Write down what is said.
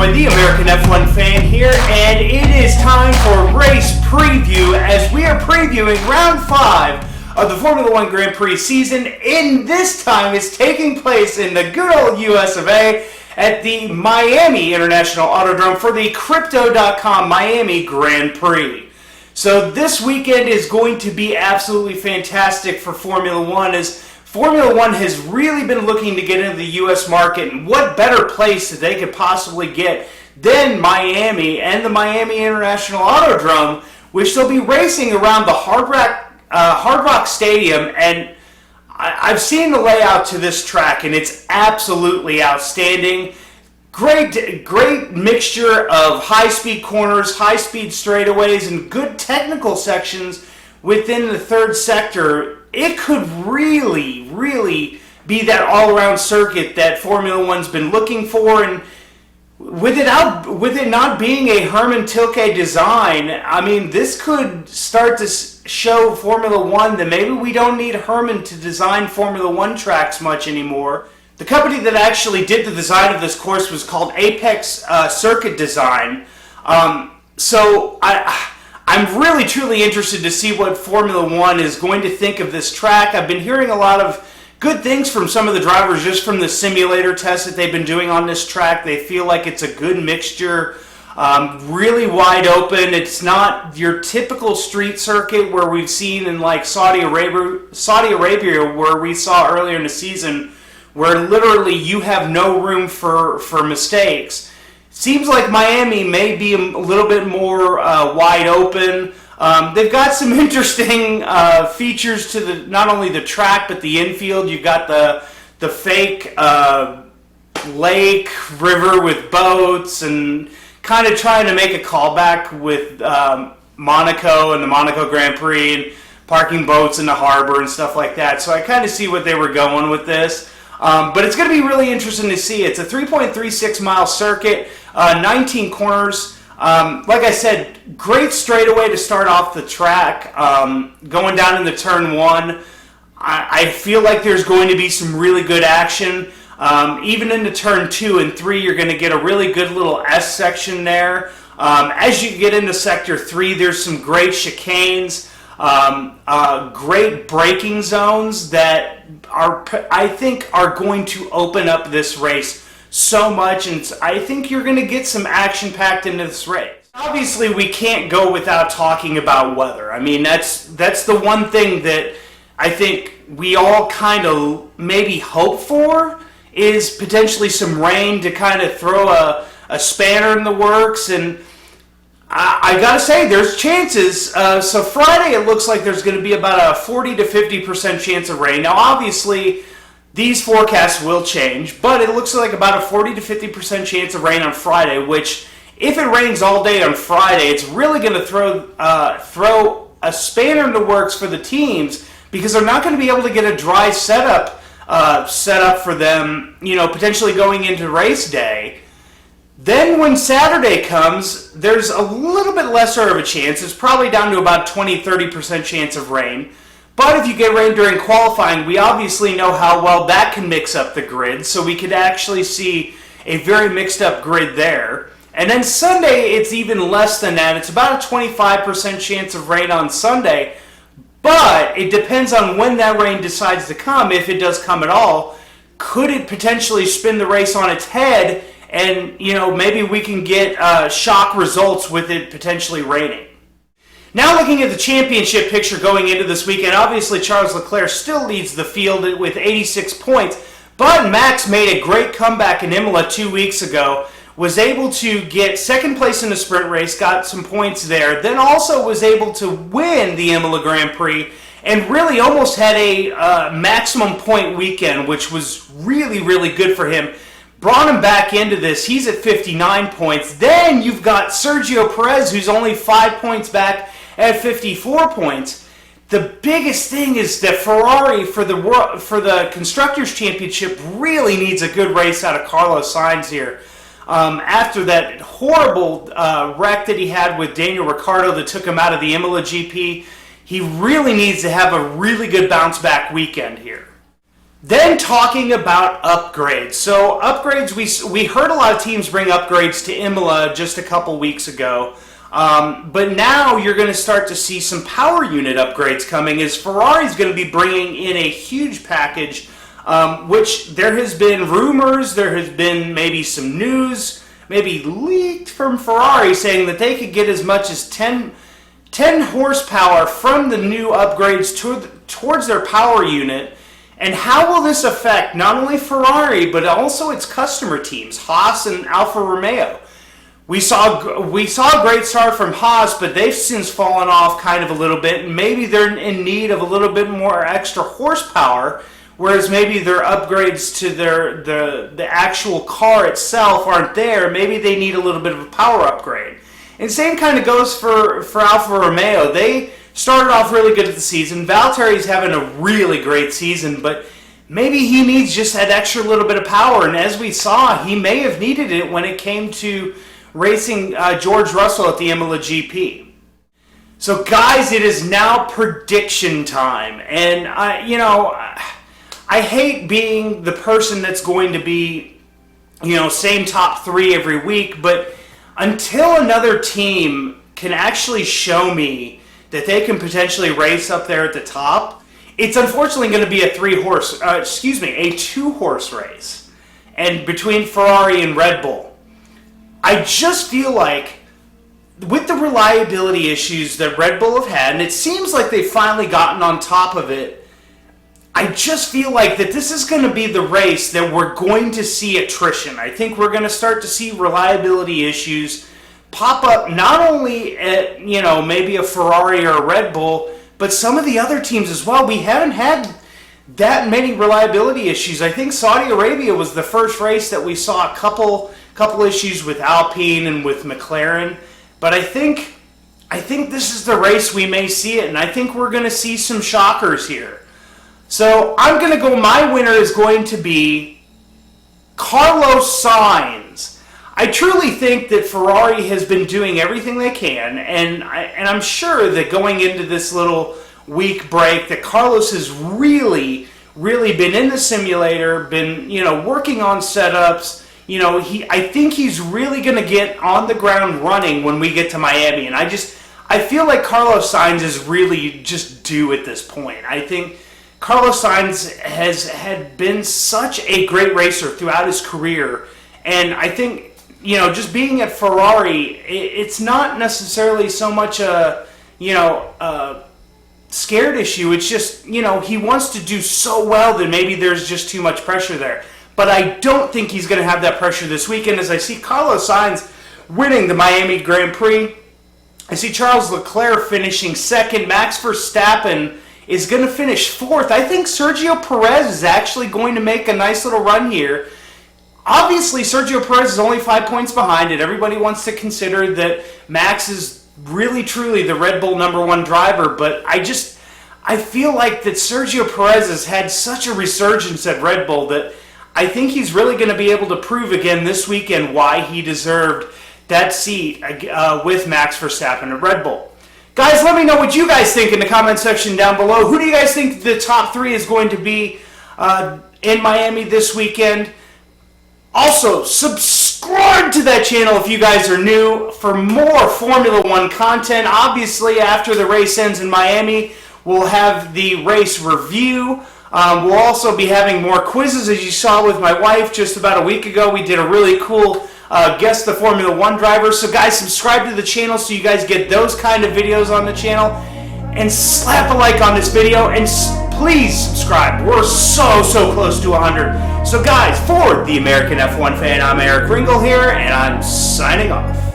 Boy, the American F1 fan here, and it is time for race preview as we are previewing round 5 of the Formula One Grand Prix season. In this time, it's taking place in the good old US of A at the Miami International Autodrome for the Crypto.com Miami Grand Prix. So this weekend is going to be absolutely fantastic for Formula One, as Formula One has really been looking to get into the U.S. market, and what better place that they could possibly get than Miami and the Miami International Autodrome, which they'll be racing around the Hard Rock Stadium. And I've seen the layout to this track, and it's absolutely outstanding. Great mixture of high-speed corners, high-speed straightaways, and good technical sections within the third sector. It could really be that all-around circuit that Formula One's been looking for, and with it not being a Herman Tilke design, I mean, this could start to show Formula One that maybe we don't need Herman to design Formula One tracks much anymore. The company that actually did the design of this course was called Apex Circuit Design. So I'm really truly interested to see what Formula One is going to think of this track. I've been hearing a lot of good things from some of the drivers just from the simulator tests that they've been doing on this track. They feel like it's a good mixture, really wide open. It's not your typical street circuit where we've seen in like Saudi Arabia, where we saw earlier in the season, where literally you have no room for mistakes. Seems like Miami may be a little bit more wide open. They've got some interesting features to not only the track but the infield. You've got the fake lake river with boats, and kind of trying to make a callback with Monaco and the Monaco Grand Prix, and parking boats in the harbor and stuff like that. So I kind of see what they were going with this. But it's going to be really interesting to see. It's a 3.36 mile circuit, 19 corners. Like I said, great straightaway to start off the track. Going down into turn 1, I feel like there's going to be some really good action. Even into turn 2 and 3, you're going to get a really good little S section there. As you get into sector 3, there's some great chicanes. Great braking zones that I think are going to open up this race so much, and I think you're going to get some action packed into this race. Obviously, we can't go without talking about weather. I mean, that's the one thing that I think we all kind of maybe hope for, is potentially some rain to kind of throw a spanner in the works. And I gotta say, there's chances. So Friday, it looks like there's going to be about a 40 to 50% chance of rain. Now, obviously, these forecasts will change, but it looks like about a 40 to 50% chance of rain on Friday, which, if it rains all day on Friday, it's really going to throw a spanner in the works for the teams, because they're not going to be able to get a dry setup for them, potentially going into race day. Then when Saturday comes, there's a little bit lesser of a chance. It's probably down to about 20-30% chance of rain. But if you get rain during qualifying, we obviously know how well that can mix up the grid, so we could actually see a very mixed up grid there. And then Sunday, it's even less than that. It's about a 25% chance of rain on Sunday. But it depends on when that rain decides to come, if it does come at all. Could it potentially spin the race on its head, and maybe we can get shock results with it potentially raining? Now, looking at the championship picture going into this weekend, obviously Charles Leclerc still leads the field with 86 points, but Max made a great comeback in Imola 2 weeks ago, was able to get second place in the sprint race, got some points there, then also was able to win the Imola Grand Prix, and really almost had a maximum point weekend, which was really good for him. Brought him back into this. He's at 59 points. Then you've got Sergio Perez, who's only 5 points back at 54 points. The biggest thing is that Ferrari, for the Constructors' Championship, really needs a good race out of Carlos Sainz here. After that horrible wreck that he had with Daniel Ricciardo that took him out of the Imola GP, he really needs to have a really good bounce-back weekend here. Then talking about upgrades. So upgrades, we heard a lot of teams bring upgrades to Imola just a couple weeks ago. But now you're going to start to see some power unit upgrades coming as Ferrari's going to be bringing in a huge package, which there has been rumors, there has been maybe some news, maybe leaked from Ferrari saying that they could get as much as 10 horsepower from the new upgrades towards their power unit. And how will this affect not only Ferrari, but also its customer teams, Haas and Alfa Romeo? We saw a great start from Haas, but they've since fallen off kind of a little bit, and maybe they're in need of a little bit more extra horsepower, whereas maybe their upgrades to the actual car itself aren't there. Maybe they need a little bit of a power upgrade. And same kind of goes for Alfa Romeo. They started off really good at the season. Valtteri's having a really great season, but maybe he needs just that extra little bit of power. And as we saw, he may have needed it when it came to racing George Russell at the Imola GP. So guys, it is now prediction time. And I hate being the person that's going to be, same top three every week, but until another team can actually show me that they can potentially race up there at the top, it's unfortunately going to be a two-horse race, and between Ferrari and Red Bull. I just feel like with the reliability issues that Red Bull have had, and it seems like they've finally gotten on top of it, I just feel like that this is going to be the race that we're going to see attrition. I think we're going to start to see reliability issues pop up not only at, maybe a Ferrari or a Red Bull, but some of the other teams as well. We haven't had that many reliability issues. I think Saudi Arabia was the first race that we saw a couple issues with Alpine and with McLaren. But I think this is the race we may see it, and I think we're going to see some shockers here. So I'm going to go, my winner is going to be Carlos Sainz. I truly think that Ferrari has been doing everything they can, and I'm sure that going into this little week break that Carlos has really been in the simulator, been working on setups. I think he's really going to get on the ground running when we get to Miami, and I feel like Carlos Sainz is really just due at this point. I think Carlos Sainz had been such a great racer throughout his career, and I think just being at Ferrari, it's not necessarily so much a scared issue. It's just, he wants to do so well that maybe there's just too much pressure there. But I don't think he's going to have that pressure this weekend, as I see Carlos Sainz winning the Miami Grand Prix. I see Charles Leclerc finishing second. Max Verstappen is going to finish fourth. I think Sergio Perez is actually going to make a nice little run here. Obviously, Sergio Perez is only 5 points behind it. Everybody wants to consider that Max is really, truly the Red Bull #1 driver, but I feel like that Sergio Perez has had such a resurgence at Red Bull that I think he's really going to be able to prove again this weekend why he deserved that seat with Max Verstappen at Red Bull. Guys, let me know what you guys think in the comment section down below. Who do you guys think the top three is going to be in Miami this weekend? Also, subscribe to that channel if you guys are new for more Formula One content. Obviously, after the race ends in Miami, we'll have the race review. We'll also be having more quizzes, as you saw with my wife just about a week ago. We did a really cool Guess the Formula One driver. So guys, subscribe to the channel so you guys get those kind of videos on the channel. And slap a like on this video, and please subscribe. We're so close to 100. So guys, for the American F1 fan, I'm Eric Ringel here, and I'm signing off.